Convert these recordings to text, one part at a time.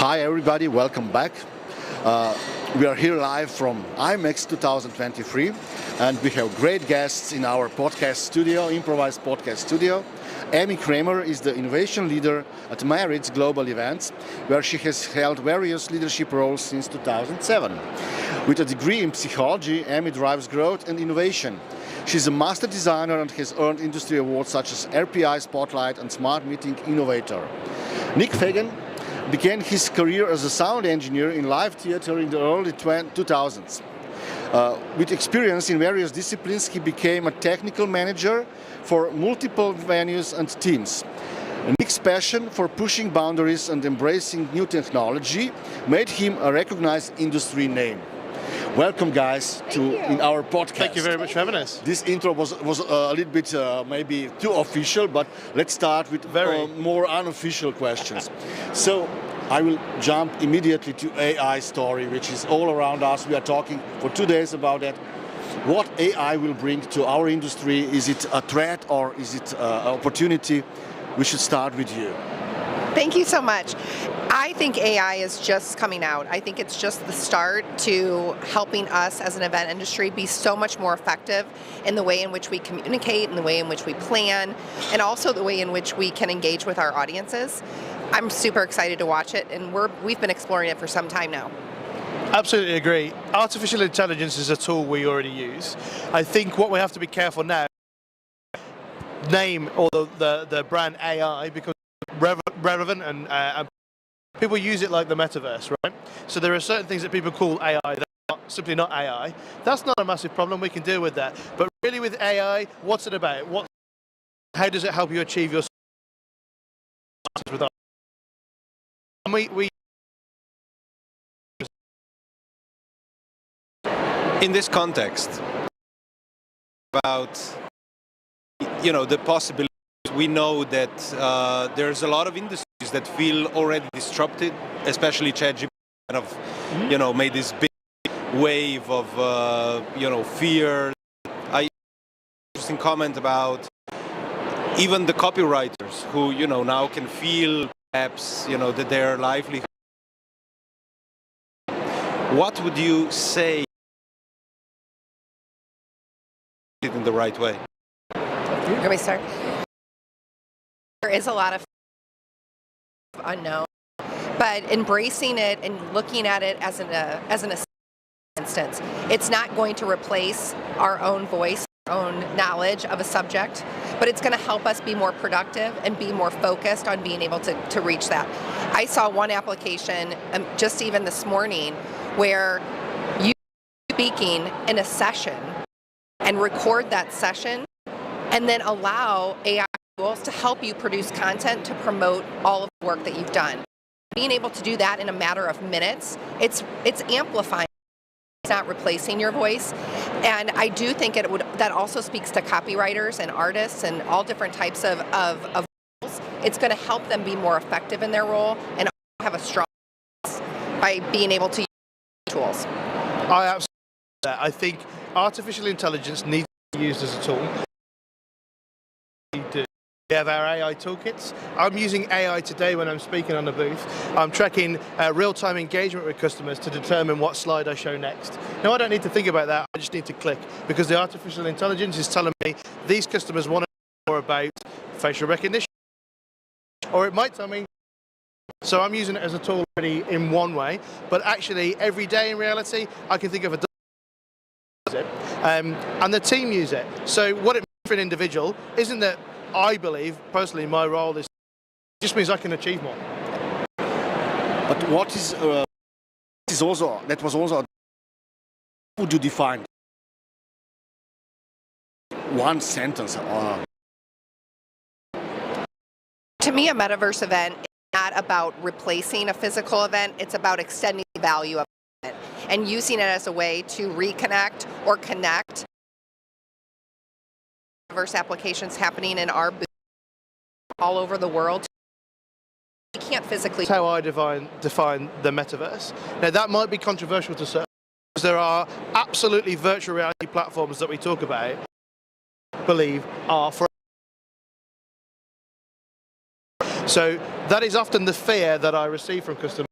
Hi everybody, welcome back. We are here live from IMEX 2023 and we have great guests in our podcast studio, improvised podcast studio. Amy Kramer is the innovation leader at Marriott's global events, where she has held various leadership roles since 2007. With a degree in psychology, Amy drives growth and innovation. She's a master designer and has earned industry awards such as RPI Spotlight and Smart Meeting Innovator. Nick Fagan began his career as a sound engineer in live theater in the early 2000s. With experience in various disciplines, he became a technical manager for multiple venues and teams. Nick's passion for pushing boundaries and embracing new technology made him a recognized industry name. Welcome, guys, in our podcast. Thank you very much for having us. This intro was a little bit maybe too official, but let's start with more unofficial questions. So I will jump immediately to AI story, which is all around us. We are talking for 2 days about that. What AI will bring to our industry? Is it a threat or is it an opportunity? We should start with you. Thank you so much. I think AI is just coming out. I think it's just the start to helping us as an event industry be so much more effective in the way in which we communicate, in the way in which we plan, and also the way in which we can engage with our audiences. I'm super excited to watch it, and we've been exploring it for some time now. Absolutely agree. Artificial intelligence is a tool we already use. I think what we have to be careful now, name or the brand AI becomes relevant and people use it like the metaverse, right? So there are certain things that people call AI that are simply not AI. That's not a massive problem, we can deal with that. But really with AI, what's it about? How does it help you achieve your with us? And we in this context about the possibilities. We know that there's a lot of industries that feel already disrupted, especially ChatGPT kind of made this big wave of fear. I interesting comment about even the copywriters who now can feel perhaps that their livelihood. What would you say in the right way? Let me start. There is a lot of unknown, but embracing it and looking at it as an instance, it's not going to replace our own voice, our own knowledge of a subject, but it's going to help us be more productive and be more focused on being able to reach that. I saw one application just even this morning where you speaking in a session and record that session and then allow AI tools to help you produce content to promote all of the work that you've done. Being able to do that in a matter of minutes, it's amplifying, it's not replacing your voice. And I do think that also speaks to copywriters and artists and all different types of roles. It's going to help them be more effective in their role and have a strong voice by being able to use tools. I absolutely agree with that. I think artificial intelligence needs to be used as a tool. We have our AI toolkits. I'm using AI today when I'm speaking on the booth. I'm tracking real-time engagement with customers to determine what slide I show next. Now, I don't need to think about that. I just need to click because the artificial intelligence is telling me these customers want to know more about facial recognition, or it might tell me. So I'm using it as a tool already in one way, but actually every day in reality, I can think of a and the team use it. So what it means for an individual isn't that I believe, personally, my role just means I can achieve more. But what is that was also, how would you define one sentence? To me, a metaverse event is not about replacing a physical event, it's about extending the value of it and using it as a way to reconnect or connect. Applications happening in our booth all over the world. We can't physically. That's how I define the metaverse. Now that might be controversial to certain, because there are absolutely virtual reality platforms that we talk about, believe are for. So that is often the fear that I receive from customers.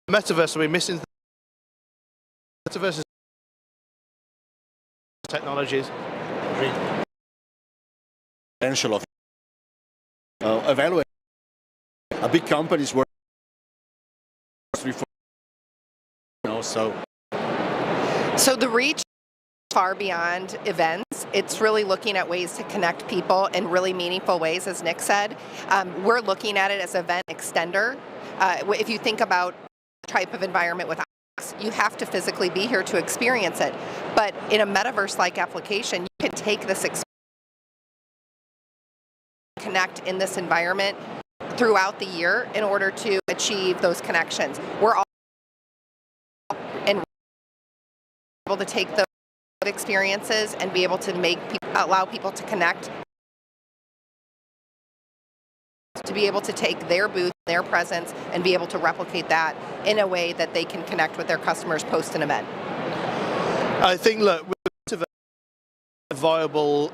metaverse, are we missing metaverse technologies? Potential of evaluate a big companies work So the reach far beyond events. It's really looking at ways to connect people in really meaningful ways, as Nick said. We're looking at it as an event extender. If you think about the type of environment with IMEX, you have to physically be here to experience it. But in a metaverse-like application, you can take this experience, connect in this environment throughout the year in order to achieve those connections. We're all able to take those experiences and be able to allow people to connect, to be able to take their booth, their presence, and be able to replicate that in a way that they can connect with their customers post an event. I think, look, with a viable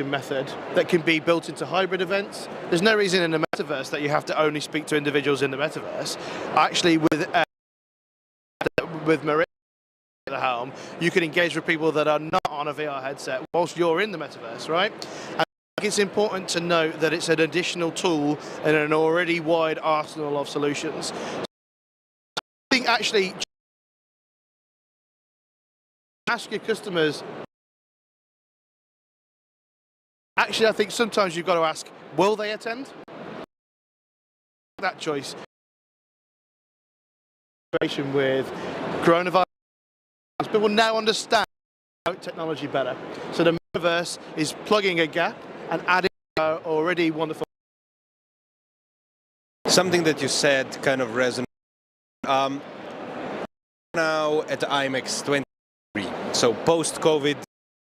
method that can be built into hybrid events. There's no reason in the metaverse that you have to only speak to individuals in the metaverse. Actually, with Maria at the helm, you can engage with people that are not on a VR headset whilst you're in the metaverse, right? And I think it's important to note that it's an additional tool in an already wide arsenal of solutions. I think actually ask your customers. Actually, I think sometimes you've got to ask, will they attend? That choice. With coronavirus, people now understand technology better. So the metaverse is plugging a gap and adding already wonderful. Something that you said kind of resonates. Now at the IMEX 23, so post-COVID,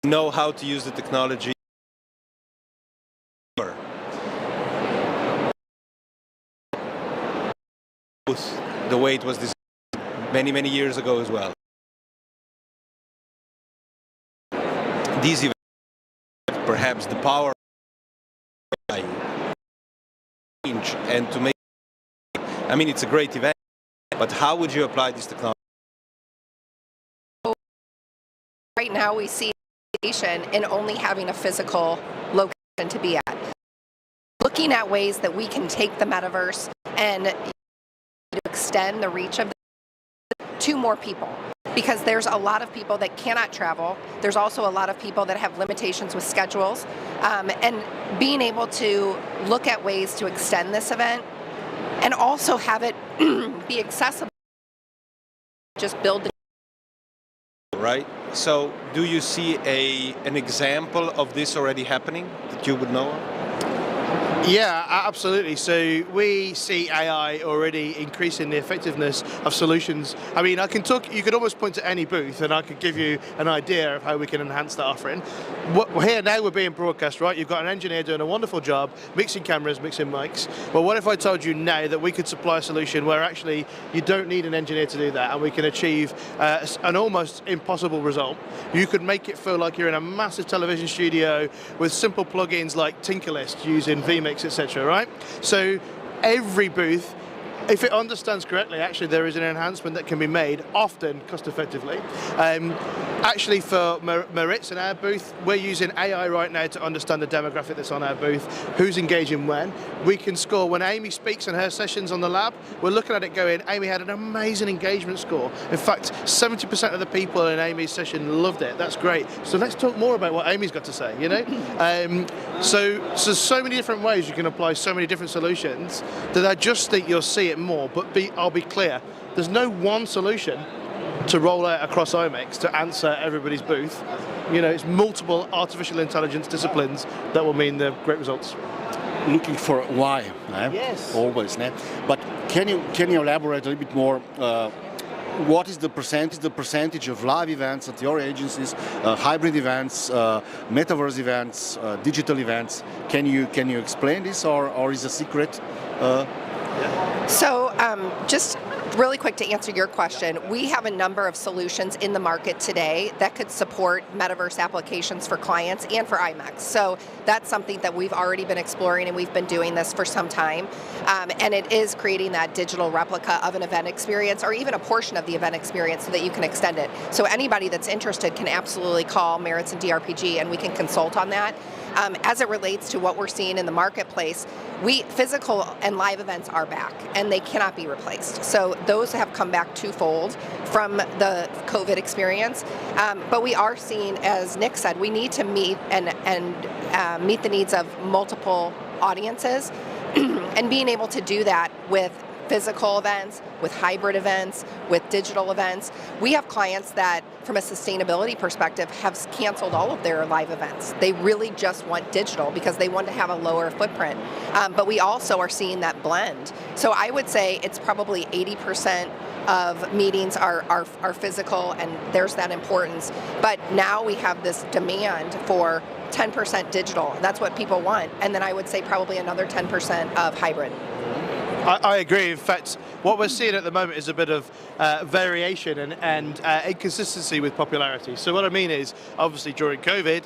know how to use the technology. The way it was designed many years ago as well. These events, perhaps the power of change and to make. I mean, it's a great event, but how would you apply this technology? Right now, we see in only having a physical location to be at. Looking at ways that we can take the metaverse and extend the reach of to more people, because there's a lot of people that cannot travel. There's also a lot of people that have limitations with schedules, and being able to look at ways to extend this event and also have it be accessible. Just build the right. So do you see an example of this already happening that you would know of? Yeah, absolutely. So we see AI already increasing the effectiveness of solutions. I mean, you could almost point to any booth and I could give you an idea of how we can enhance that offering. Here now we're being broadcast, right? You've got an engineer doing a wonderful job, mixing cameras, mixing mics. Well, what if I told you now that we could supply a solution where actually you don't need an engineer to do that and we can achieve an almost impossible result? You could make it feel like you're in a massive television studio with simple plugins like Tinkerlist using VMix, etc., right? So every booth, if it understands correctly, actually there is an enhancement that can be made, often cost effectively. Actually for Maritz in our booth, we're using AI right now to understand the demographic that's on our booth, who's engaging when. We can score, when Amy speaks in her sessions on the lab, we're looking at it going, Amy had an amazing engagement score. In fact, 70% of the people in Amy's session loved it. That's great. So let's talk more about what Amy's got to say, you know? So many different ways you can apply so many different solutions that I just think you'll see it more, but I'll be clear, there's no one solution to roll out across IMEX to answer everybody's booth. You know, it's multiple artificial intelligence disciplines that will mean the great results. Looking for why, Yes. Always, but can you elaborate a little bit more? What is the percentage of live events at your agencies, hybrid events, metaverse events, digital events? Can you explain this, or is it a secret? So just really quick to answer your question, we have a number of solutions in the market today that could support metaverse applications for clients and for IMEX. So that's something that we've already been exploring, and we've been doing this for some time. And it is creating that digital replica of an event experience, or even a portion of the event experience, so that you can extend it. So anybody that's interested can absolutely call Merits and DRPG, and we can consult on that. As it relates to what we're seeing in the marketplace, physical and live events are back, and they cannot be replaced. So those have come back twofold from the COVID experience. But we are seeing, as Nick said, we need to meet and meet the needs of multiple audiences, and being able to do that with physical events, with hybrid events, with digital events. We have clients that, from a sustainability perspective, have canceled all of their live events. They really just want digital because they want to have a lower footprint. But we also are seeing that blend. So I would say it's probably 80% of meetings are physical, and there's that importance. But now we have this demand for 10% digital. That's what people want. And then I would say probably another 10% of hybrid. I agree. In fact, what we're seeing at the moment is a bit of variation and inconsistency with popularity. So what I mean is, obviously during COVID,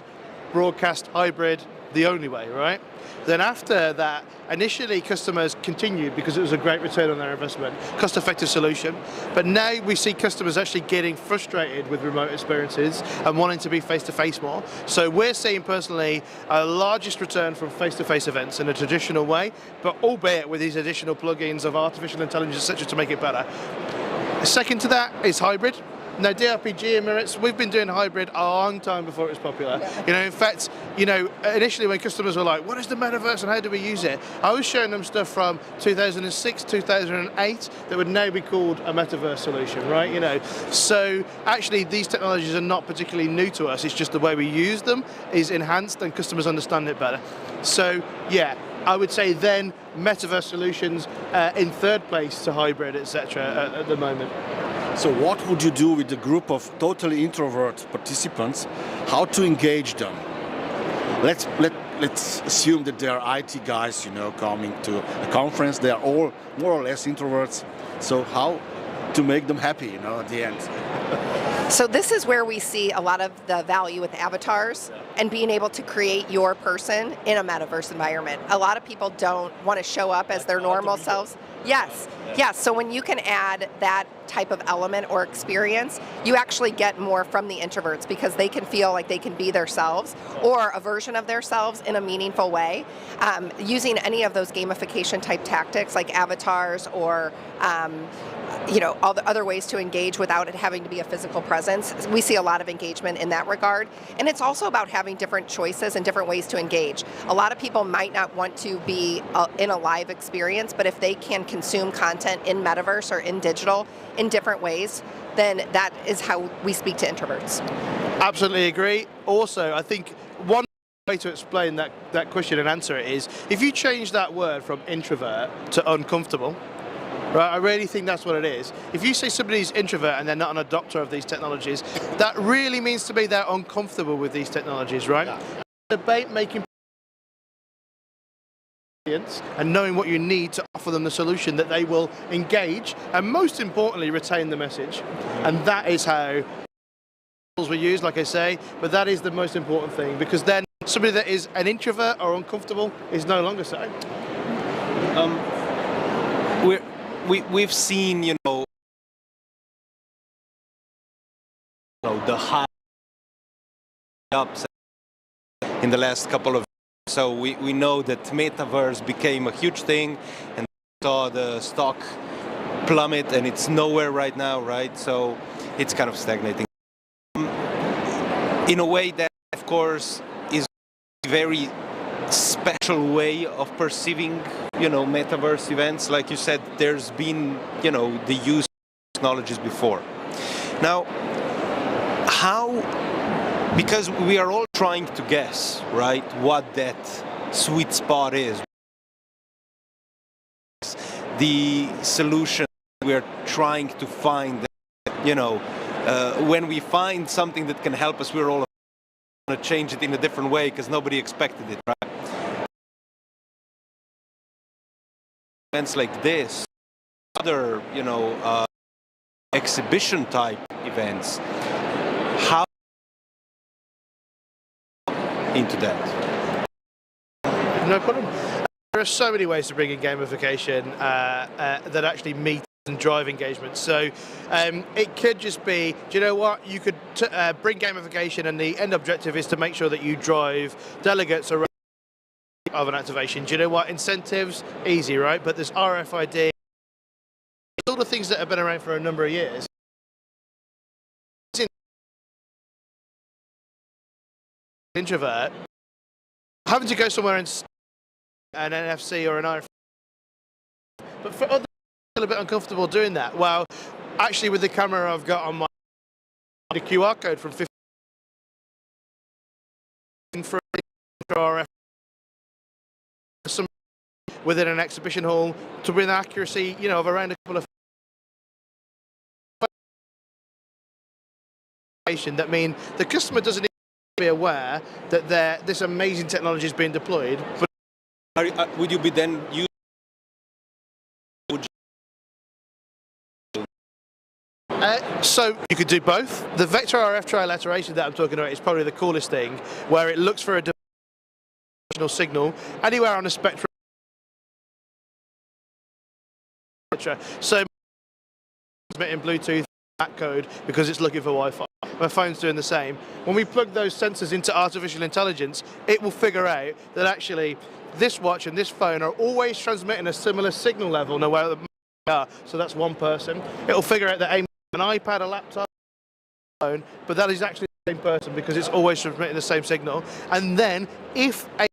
broadcast hybrid, the only way, right? Then after that, initially customers continued because it was a great return on their investment, cost-effective solution. But now we see customers actually getting frustrated with remote experiences and wanting to be face-to-face more. So we're seeing personally our largest return from face-to-face events in a traditional way, but albeit with these additional plugins of artificial intelligence, etc., to make it better. Second to that is hybrid. Now, DRPG and Merits, we've been doing hybrid a long time before it was popular. Yeah. In fact, initially when customers were like, what is the metaverse and how do we use it? I was showing them stuff from 2006, 2008 that would now be called a metaverse solution, right? So actually these technologies are not particularly new to us. It's just the way we use them is enhanced and customers understand it better. So yeah, I would say then metaverse solutions in third place to hybrid, etc. At the moment. So what would you do with the group of totally introvert participants? How to engage them? Let's assume that they are IT guys, coming to a conference. They are all more or less introverts. So how to make them happy, at the end? So this is where we see a lot of the value with avatars and being able to create your person in a metaverse environment. A lot of people don't want to show up as their normal selves. Yes. So when you can add that type of element or experience, you actually get more from the introverts because they can feel like they can be themselves or a version of themselves in a meaningful way. Using any of those gamification type tactics like avatars or all the other ways to engage without it having to be a physical presence. We see a lot of engagement in that regard. And it's also about having different choices and different ways to engage. A lot of people might not want to be in a live experience, but if they can consume content in metaverse or in digital in different ways, then that is how we speak to introverts. Absolutely agree. Also, I think one way to explain that question and answer it is, if you change that word from introvert to uncomfortable, right, I really think that's what it is. If you say somebody's introvert and they're not an adopter of these technologies, that really means to me they're uncomfortable with these technologies, right? Yeah. Debate making and knowing what you need to offer them the solution that they will engage and most importantly retain the message. And that is how we use, like I say, but that is the most important thing, because then somebody that is an introvert or uncomfortable is no longer so. We've seen, the high ups in the last couple of years. So we know that metaverse became a huge thing and saw the stock plummet and it's nowhere right now, right? So it's kind of stagnating. In a way that, of course, is a very special way of perceiving, metaverse events. Like you said, there's been, the use of technologies before. Now, because we are all trying to guess, right, what that sweet spot is. The solution we're trying to find, when we find something that can help us, we're all going to change it in a different way because nobody expected it, right? events like this, other, exhibition type events, how into that? No problem. There are so many ways to bring in gamification that actually meet and drive engagement. So it could just be, do you know what? You could bring gamification, and the end objective is to make sure that you drive delegates around of an activation. Do you know what? Incentives, easy, right? But there's RFID, all the things that have been around for a number of years. Introvert having to go somewhere and an NFC or an RFID, but for others, a bit uncomfortable doing that. Well, actually, with the camera I've got on my the QR code from 15 for RF within an exhibition hall to bring accuracy, of around a couple of that mean the customer doesn't need to be aware that this amazing technology is being deployed. But would you be then using? So you could do both. The vector RF trilateration that I'm talking about is probably the coolest thing, where it looks for a dimensional signal anywhere on a spectrum. So transmitting Bluetooth that code because it's looking for Wi-Fi. My phone's doing the same. When we plug those sensors into artificial intelligence, it will figure out that actually this watch and this phone are always transmitting a similar signal level no matter where they are. So that's one person. It'll figure out that an iPad, a laptop, a phone, but that is actually the same person because it's always transmitting the same signal. And then if Amy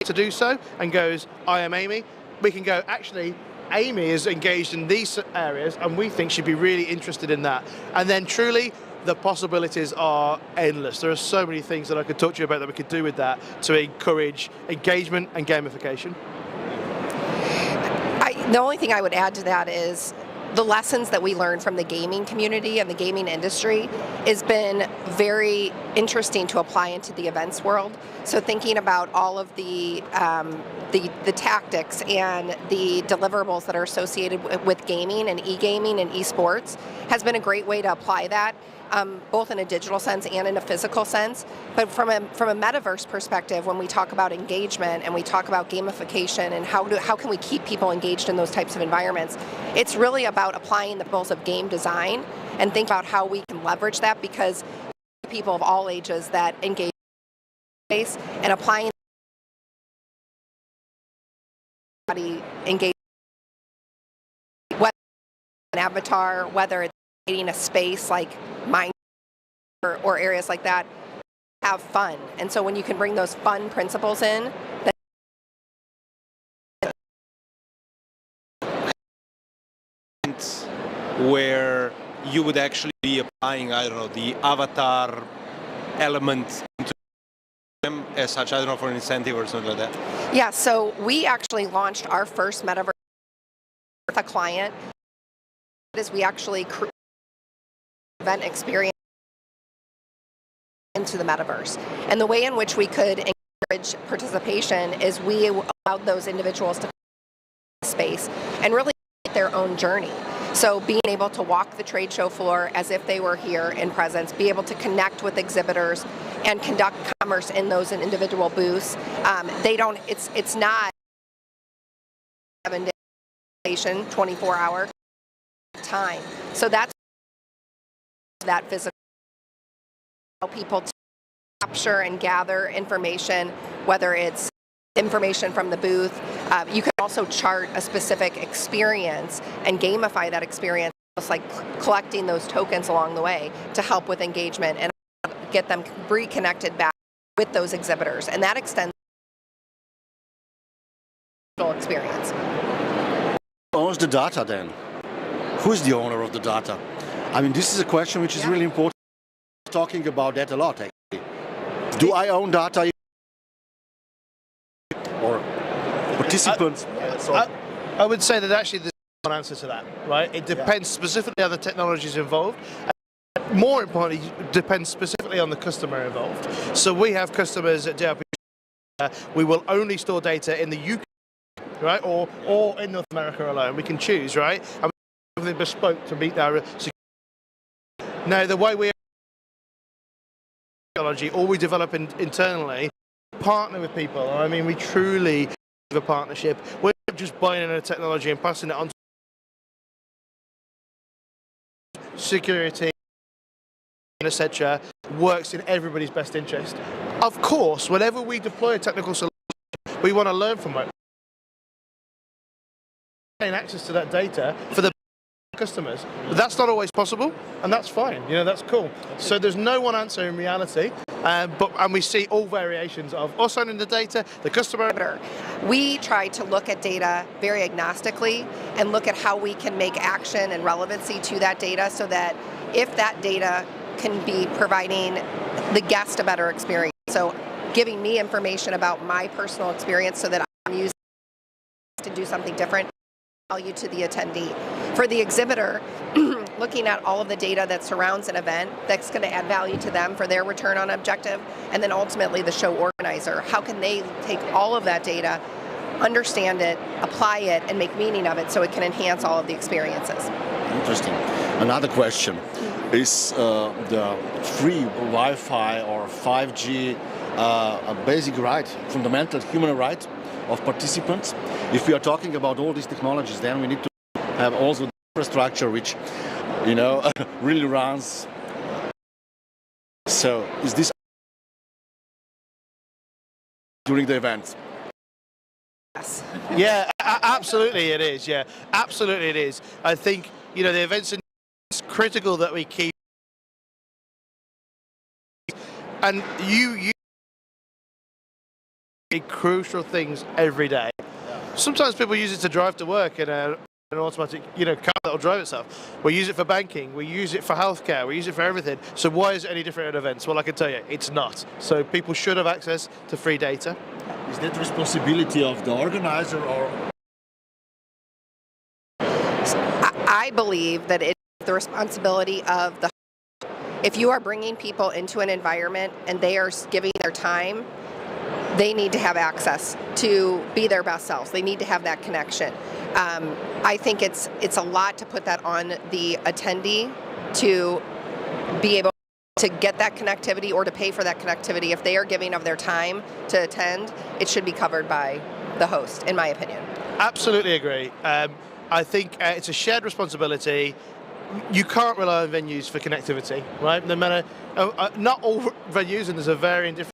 to do so and goes, I am Amy, we can go, actually, Amy is engaged in these areas and we think she'd be really interested in that. And then truly, the possibilities are endless. There are so many things that I could talk to you about that we could do with that to encourage engagement and gamification. The only thing I would add to that is the lessons that we learned from the gaming community and the gaming industry has been very interesting to apply into the events world. So thinking about all of the tactics and the deliverables that are associated with gaming and e-gaming and esports has been a great way to apply that, both in a digital sense and in a physical sense. But from a metaverse perspective, when we talk about engagement and we talk about gamification and how can we keep people engaged in those types of environments, it's really about applying the principles of game design and think about how we can leverage that, because people of all ages that engage in space and applying engage whether an avatar, whether it's creating a space like mine or areas like that, have fun. And so when you can bring those fun principles in, where you would actually be applying, I don't know, the avatar element into them as such, I don't know, for an incentive or something like that? Yeah, so we actually launched our first metaverse with a client. We actually event experience into the metaverse. And the way in which we could encourage participation is we allowed those individuals to space and really their own journey. So being able to walk the trade show floor as if they were here in presence, be able to connect with exhibitors and conduct commerce in those individual booths. It's not 7 day 24-hour time. So that's that physical, people to capture and gather information, whether it's information from the booth. You can also chart a specific experience and gamify that experience, just like collecting those tokens along the way to help with engagement and get them reconnected back with those exhibitors. And that extends the experience. Who owns the data then? Who's the owner of the data? I mean, this is a question which is really important. We're talking about that a lot, actually. Do I own data? Or participants? I would say that actually there's one answer to that, right? It depends specifically on the technologies involved. More importantly, it depends specifically on the customer involved. So we have customers at DRP. We will only store data in the UK right? Or in North America alone. We can choose, right? And we have something bespoke to meet our security. Now, the way we technology, or we develop internally, partner with people. I mean, we truly have a partnership. We're not just buying in a technology and passing it on to security, etc. Works in everybody's best interest. Of course, whenever we deploy a technical solution, we want to learn from it. Gain access to that data for the customers. But that's not always possible, and that's fine. You know, that's cool. So there's no one answer in reality, and we see all variations of us owning the data, the customer. We try to look at data very agnostically and look at how we can make action and relevancy to that data, so that if that data can be providing the guest a better experience. So giving me information about my personal experience so that I'm using to do something different, value to the attendee. For the exhibitor, looking at all of the data that surrounds an event that's going to add value to them for their return on objective, and then ultimately the show organizer. How can they take all of that data, understand it, apply it, and make meaning of it so it can enhance all of the experiences? Interesting. Another question. Is the free Wi-Fi or 5G a basic right, fundamental human right of participants? If we are talking about all these technologies, then we need to have also the infrastructure which, you know, really runs. So is this during the event? Yes. Yeah, absolutely it is. Yeah, absolutely it is. I think, you know, the events are critical that we keep, and you crucial things every day. Sometimes people use it to drive to work in an automatic, you know, car that'll drive itself. We use it for banking, we use it for healthcare, we use it for everything. So why is it any different at events? Well, I can tell you, it's not. So people should have access to free data. Is that responsibility of the organizer, or? I believe that it's the responsibility of the. If you are bringing people into an environment and they are giving their time, they need to have access to be their best selves. They need to have that connection. I think it's a lot to put that on the attendee to be able to get that connectivity or to pay for that connectivity. If they are giving of their time to attend, it should be covered by the host, in my opinion. Absolutely agree. I think it's a shared responsibility. You can't rely on venues for connectivity, right? No matter, not all venues, and there's a varying different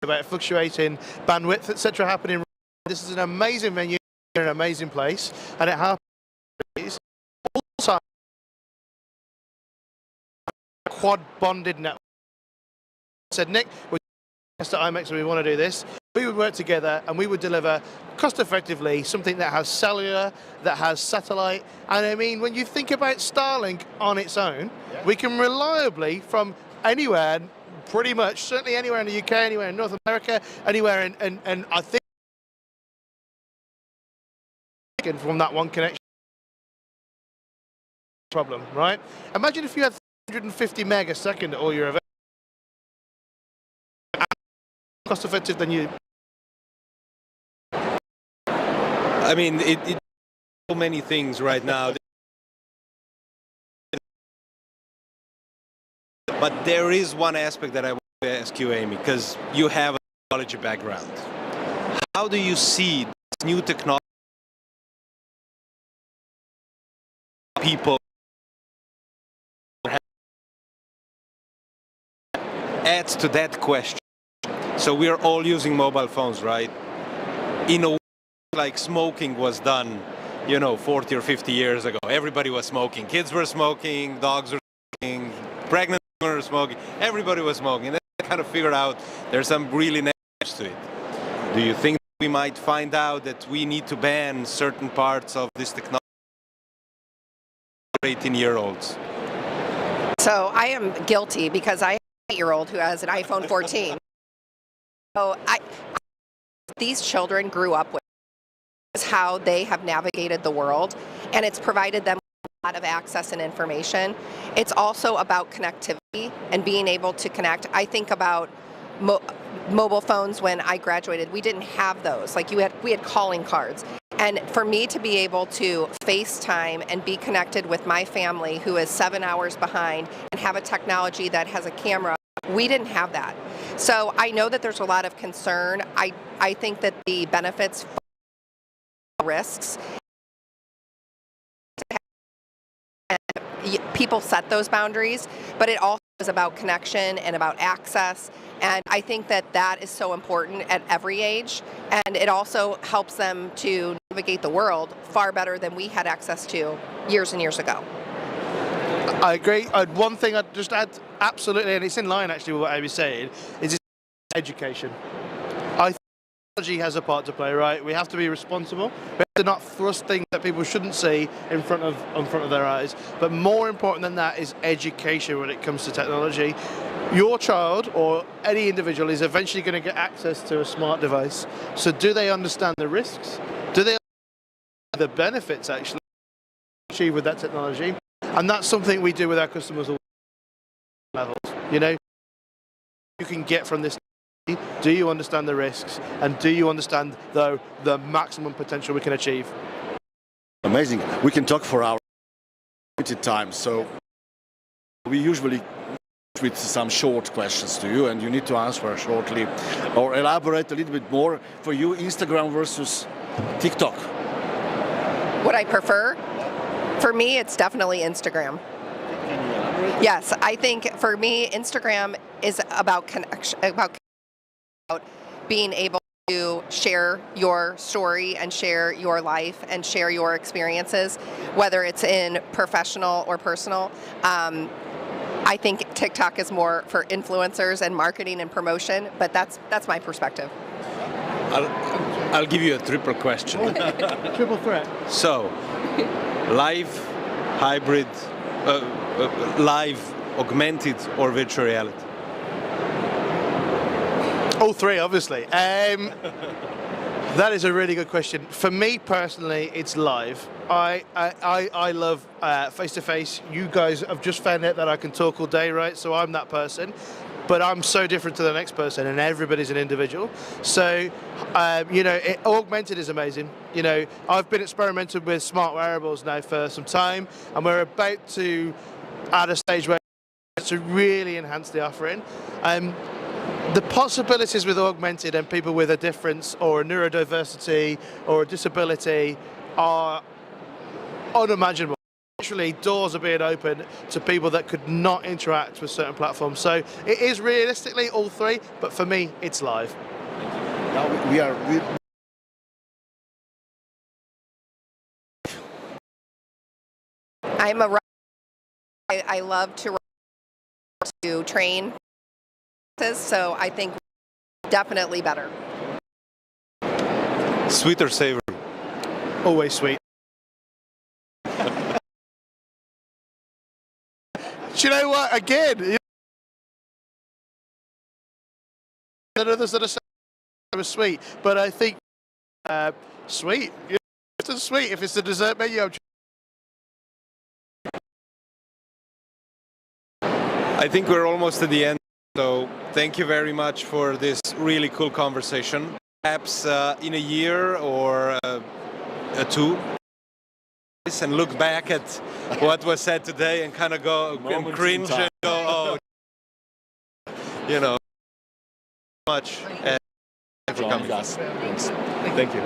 about fluctuating bandwidth, etc. happening. This is an amazing venue in an amazing place, and it happens also quad bonded network. I said, Nick, we're at IMEX and we want to do this. We would work together and we would deliver cost effectively something that has cellular, that has satellite. And I mean, when you think about Starlink on its own, we can reliably from anywhere, pretty much, certainly anywhere in the UK, anywhere in North America, anywhere and I think from that one connection problem, right? Imagine if you had 350 meg a second at all your events. Cost effective than you. I mean, it so many things right now. But there is one aspect that I want to ask you, Amy, because you have a technology background. How do you see this new technology people adds to that question? So we are all using mobile phones, right? In a way, like smoking was done, you know, 40 or 50 years ago. Everybody was smoking. Kids were smoking, dogs were smoking, pregnant women were smoking. Everybody was smoking. And then they kind of figured out there's some really negatives to it. Do you think we might find out that we need to ban certain parts of this technology for 18-year-olds? So I am guilty because I have an 8-year-old who has an iPhone 14. So these children grew up with how they have navigated the world, and it's provided them a lot of access and information. It's also about connectivity and being able to connect. I think about mobile phones when I graduated. We didn't have those. Like we had calling cards. And for me to be able to FaceTime and be connected with my family who is 7 hours behind and have a technology that has a camera, we didn't have that. So I know that there's a lot of concern. I think that the benefits, risks, people set those boundaries, but it also is about connection and about access. And I think that that is so important at every age. And it also helps them to navigate the world far better than we had access to years and years ago. I agree. One thing I'd just add, absolutely, and it's in line actually with what I was saying, is education. I think technology has a part to play, right? We have to be responsible. We have to not thrust things that people shouldn't see in front of their eyes. But more important than that is education when it comes to technology. Your child or any individual is eventually going to get access to a smart device. So do they understand the risks? Do they understand the benefits actually achieve with that technology? And that's something we do with our customers all levels. You know, you can get from this. Do you understand the risks? And do you understand the maximum potential we can achieve? Amazing. We can talk for our limited time. So we usually with some short questions to you, and you need to answer shortly or elaborate a little bit more. For you, Instagram versus TikTok? What I prefer? For me, it's definitely Instagram. Yes, I think for me, Instagram is about connection, about being able to share your story and share your life and share your experiences, whether it's in professional or personal. I think TikTok is more for influencers and marketing and promotion, but that's my perspective. I'll give you a triple question. Triple threat. So, live, hybrid, live, augmented, or virtual reality? All three, obviously. That is a really good question. For me personally, it's live. I love face-to-face. You guys have just found out that I can talk all day, right? So I'm that person. But I'm so different to the next person, and everybody's an individual. So, augmented is amazing. You know, I've been experimenting with smart wearables now for some time, and we're about to at a stage where to really enhance the offering. The possibilities with augmented and people with a difference or a neurodiversity or a disability are unimaginable. Literally, doors are being opened to people that could not interact with certain platforms. So it is realistically all three, but for me, it's live. Now we are. I'm a I love to train, so I think definitely better. Sweet or savory? Always sweet. Do you know what? Again, others that are sweet, but I think sweet. It's sweet. If it's the dessert menu, I think we're almost at the end, so thank you very much for this really cool conversation. Perhaps in a year or two, and look back at what was said today and kind of go and cringe and go, oh, you know, much. And thank you for coming. Thank you.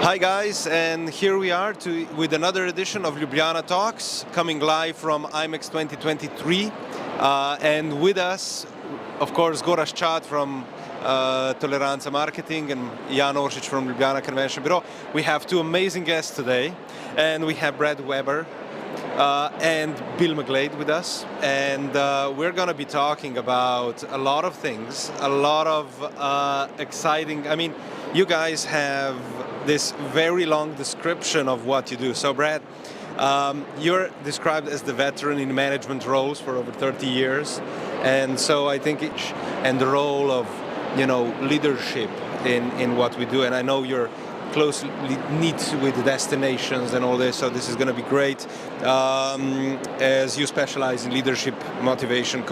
Hi guys, and here we are with another edition of Ljubljana Talks, coming live from IMEX 2023. And with us, of course, Goraš Čad from Toleranza Marketing and Jan Oršić from Ljubljana Convention Bureau. We have two amazing guests today, and we have Brad Weber and Bill McGlade with us. And we're going to be talking about a lot of things, a lot of exciting, you guys have this very long description of what you do. So Brad, you're described as the veteran in management roles for over 30 years. And so I think and the role of, leadership in what we do. And I know you're closely knit with destinations and all this, so this is going to be great. As you specialize in leadership, motivation,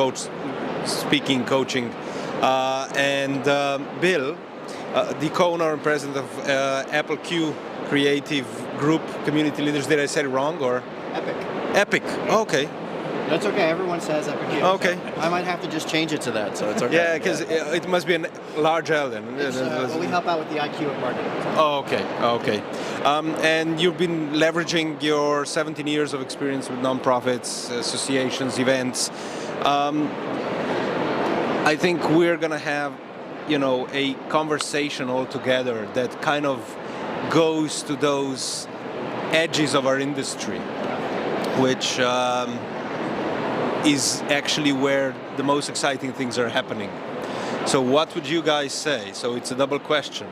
speaking, coaching. And Bill, the co-owner and president of Apple Q Creative Group, Community Leaders. Did I say it wrong or? Epic. Epic. Okay. That's okay. Everyone says Epic. Okay. So I might have to just change it to that, so it's okay. Yeah, because it must be a large L then. We help out with the IQ of marketing. Oh, okay. And you've been leveraging your 17 years of experience with nonprofits, associations, events. I think we're going to have a conversation all together that kind of goes to those edges of our industry, which is actually where the most exciting things are happening. So what would you guys say? So it's a double question.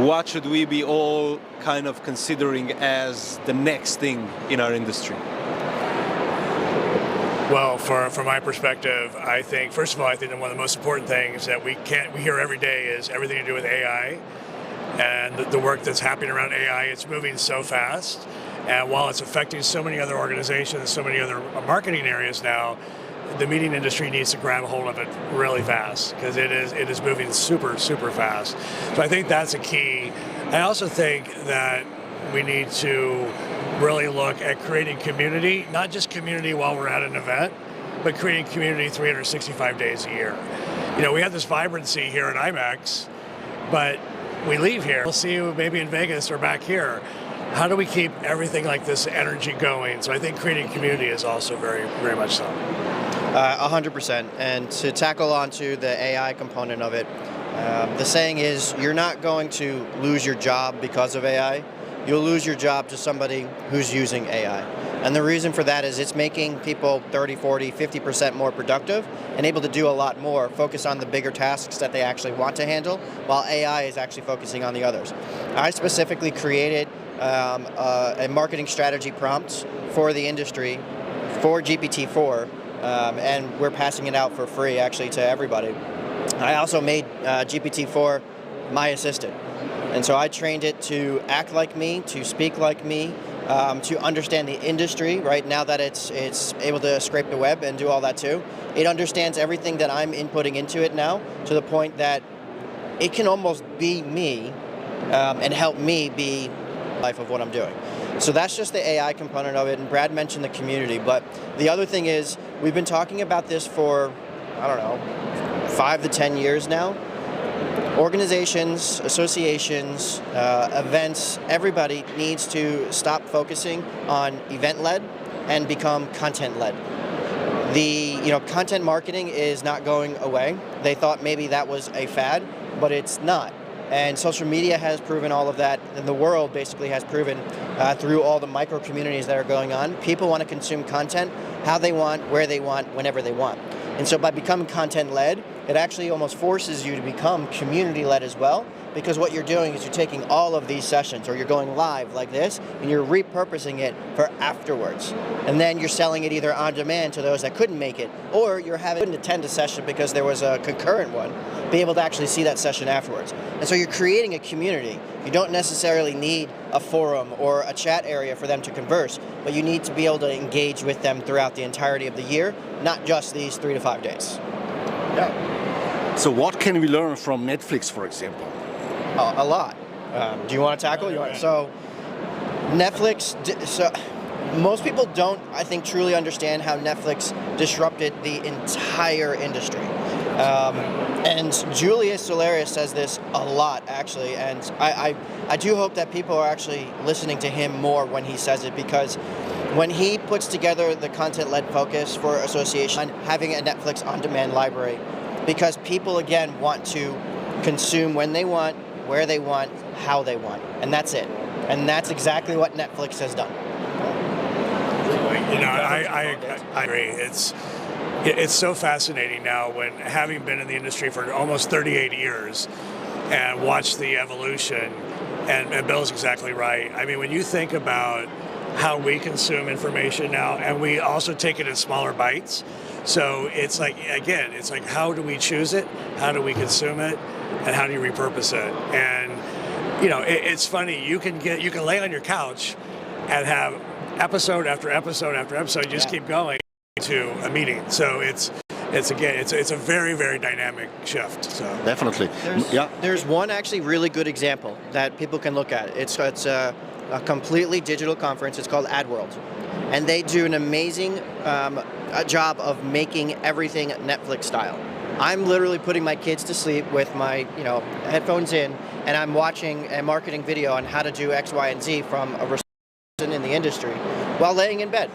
What should we be all kind of considering as the next thing in our industry? Well, from my perspective, I think, first of all, I think that one of the most important things that we hear every day is everything to do with AI and the work that's happening around AI. It's moving so fast, and while it's affecting so many other organizations, so many other marketing areas now, the meeting industry needs to grab a hold of it really fast because it is moving super, super fast. So I think that's a key. I also think that we need to really look at creating community, not just community while we're at an event, but creating community 365 days a year. We have this vibrancy here at IMEX, but we leave here. We'll see you maybe in Vegas or back here. How do we keep everything like this energy going? So I think creating community is also very, very much so. 100%. And to tackle onto the AI component of it, the saying is you're not going to lose your job because of AI. You'll lose your job to somebody who's using AI. And the reason for that is it's making people 30, 40, 50% more productive and able to do a lot more, focus on the bigger tasks that they actually want to handle, while AI is actually focusing on the others. I specifically created a marketing strategy prompt for the industry for GPT-4, and we're passing it out for free actually to everybody. I also made GPT-4 my assistant. And so I trained it to act like me, to speak like me, to understand the industry, right? Now that it's able to scrape the web and do all that too. It understands everything that I'm inputting into it now, to the point that it can almost be me and help me be life of what I'm doing. So that's just the AI component of it, and Brad mentioned the community, but the other thing is we've been talking about this for, 5 to 10 years now. Organizations, associations, events, everybody needs to stop focusing on event-led and become content-led. The content marketing is not going away. They thought maybe that was a fad, but it's not. And social media has proven all of that, and the world basically has proven through all the micro communities that are going on. People want to consume content how they want, where they want, whenever they want. And so by becoming content-led, it actually almost forces you to become community-led as well, because what you're doing is you're taking all of these sessions, or you're going live like this, and you're repurposing it for afterwards. And then you're selling it either on demand to those that couldn't make it, or you're having to attend a session because there was a concurrent one, be able to actually see that session afterwards. And so you're creating a community. You don't necessarily need a forum or a chat area for them to converse, but you need to be able to engage with them throughout the entirety of the year, not just these 3 to 5 days. Yeah. So what can we learn from Netflix, for example? A lot. Do you want to tackle? So Netflix, most people don't, I think, truly understand how Netflix disrupted the entire industry. And Julius Solarius says this a lot, actually, and I do hope that people are actually listening to him more when he says it, because when he puts together the content-led focus for association, having a Netflix on-demand library, because people, again, want to consume when they want, where they want, how they want, and that's it. And that's exactly what Netflix has done. You know, I agree. It's so fascinating now, when having been in the industry for almost 38 years and watched the evolution, and Bill's exactly right. I mean, when you think about how we consume information now, and we also take it in smaller bites, so it's like, again, it's like, how do we choose it? How do we consume it? And how do you repurpose it? And, you know, it's funny, you can lay on your couch and have episode after episode after episode, you just keep going to a meeting. So it's a very, very dynamic shift. So Definitely. There's one actually really good example that people can look at. It's a completely digital conference. It's called AdWorld, and they do an amazing job of making everything Netflix style. I'm literally putting my kids to sleep with my headphones in, and I'm watching a marketing video on how to do X, Y, and Z from a person in the industry while laying in bed,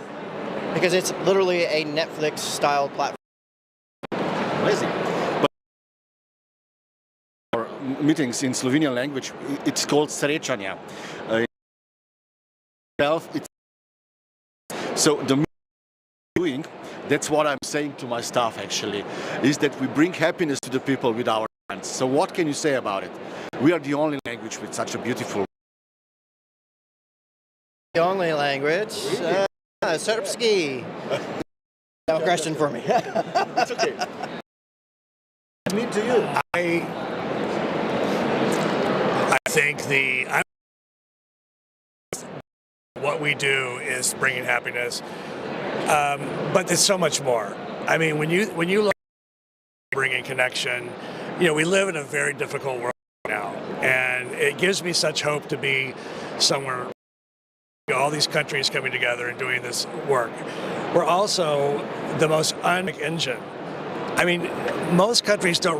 because it's literally a Netflix style platform. Amazing. But our meetings in Slovenian language, it's called srečanja. So the doing, that's what I'm saying to my staff actually, is that we bring happiness to the people with our hands. So what can you say about it? We are the only language with such a beautiful. The only language. Srpski. No question for me. It's okay. Me to you. I think what we do is bringing happiness, but there's so much more. I mean, when you look at bringing connection, you know, we live in a very difficult world now, and it gives me such hope to be somewhere. All these countries coming together and doing this work. We're also the most engine. I mean, most countries don't